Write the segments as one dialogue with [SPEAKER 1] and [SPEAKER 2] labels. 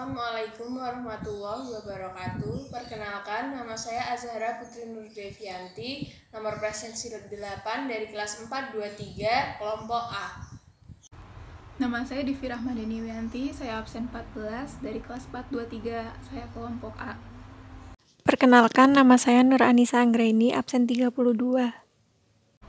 [SPEAKER 1] Assalamualaikum warahmatullahi wabarakatuh. Perkenalkan, nama saya Azhara Putri Nurdevianti, nomor presensi 8 dari kelas 423, kelompok A.
[SPEAKER 2] Nama saya Divi Rahmadani Wianti, saya absen 14 dari kelas 423, saya kelompok A.
[SPEAKER 3] Perkenalkan, nama saya Nur Anissa Anggraini, absen 32.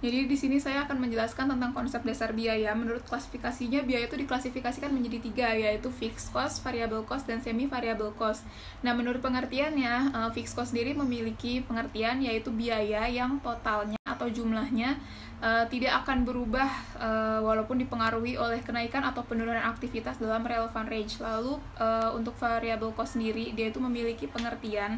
[SPEAKER 2] Jadi di sini saya akan menjelaskan tentang konsep dasar biaya. Menurut klasifikasinya, biaya itu diklasifikasikan menjadi 3, yaitu fixed cost, variable cost, dan semi variable cost. Nah, menurut pengertiannya, fixed cost sendiri memiliki pengertian yaitu biaya yang totalnya atau jumlahnya tidak akan berubah walaupun dipengaruhi oleh kenaikan atau penurunan aktivitas dalam relevant range. Lalu untuk variable cost sendiri, dia itu memiliki pengertian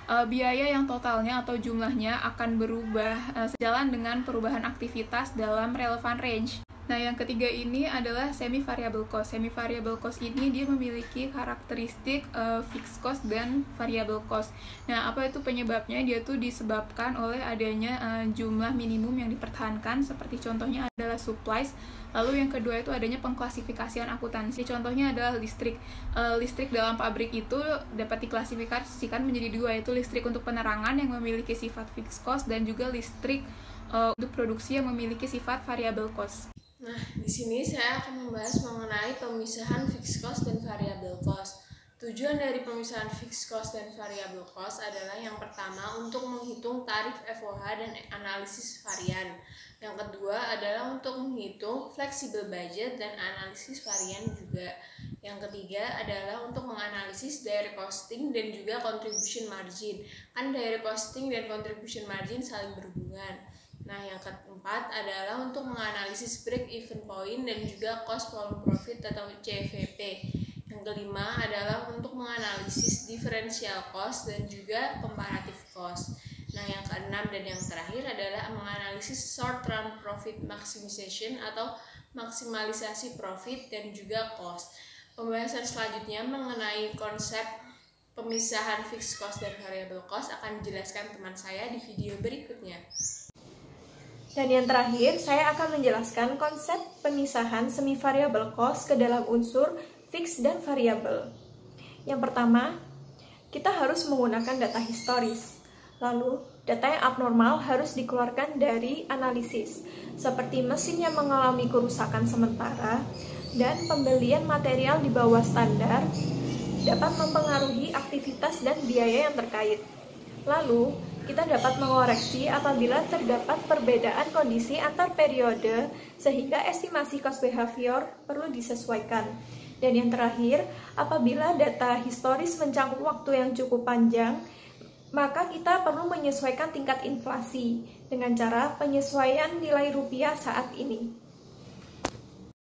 [SPEAKER 2] biaya yang totalnya atau jumlahnya akan berubah sejalan dengan perubahan aktivitas dalam relevant range. Nah, yang ketiga ini adalah semi variable cost. Semi variable cost ini dia memiliki karakteristik fixed cost dan variable cost. Nah, apa itu penyebabnya? Dia tuh disebabkan oleh adanya jumlah minimum yang dipertahankan, seperti contohnya adalah supplies. Lalu yang kedua itu adanya pengklasifikasian akuntansi. Contohnya adalah listrik. Listrik dalam pabrik itu dapat diklasifikasikan menjadi 2, yaitu listrik untuk penerangan yang memiliki sifat fixed cost dan juga listrik untuk produksi yang memiliki sifat variable cost.
[SPEAKER 1] Nah, di sini saya akan membahas mengenai pemisahan fixed cost dan variable cost. Tujuan dari pemisahan fixed cost dan variable cost adalah yang pertama untuk menghitung tarif FOH dan analisis varian. Yang kedua adalah untuk menghitung flexible budget dan analisis varian juga. Yang ketiga adalah untuk menganalisis direct costing dan juga contribution margin. Kan direct costing dan contribution margin saling berhubungan. Nah, yang keempat adalah untuk menganalisis break-even point dan juga cost volume profit atau CVP. Yang kelima adalah untuk menganalisis differential cost dan juga comparative cost. Nah, yang keenam dan yang terakhir adalah menganalisis short-run profit maximization atau maksimalisasi profit dan juga cost. Pembahasan selanjutnya mengenai konsep pemisahan fixed cost dan variable cost akan dijelaskan teman saya di video berikutnya.
[SPEAKER 3] Dan yang terakhir, saya akan menjelaskan konsep pemisahan semi variable cost ke dalam unsur fixed dan variable. Yang pertama, kita harus menggunakan data historis. Lalu, data yang abnormal harus dikeluarkan dari analisis, seperti mesin yang mengalami kerusakan sementara dan pembelian material di bawah standar dapat mempengaruhi aktivitas dan biaya yang terkait. Lalu, kita dapat mengoreksi apabila terdapat perbedaan kondisi antar periode sehingga estimasi cost behavior perlu disesuaikan. Dan yang terakhir, apabila data historis mencakup waktu yang cukup panjang, maka kita perlu menyesuaikan tingkat inflasi dengan cara penyesuaian nilai rupiah saat ini.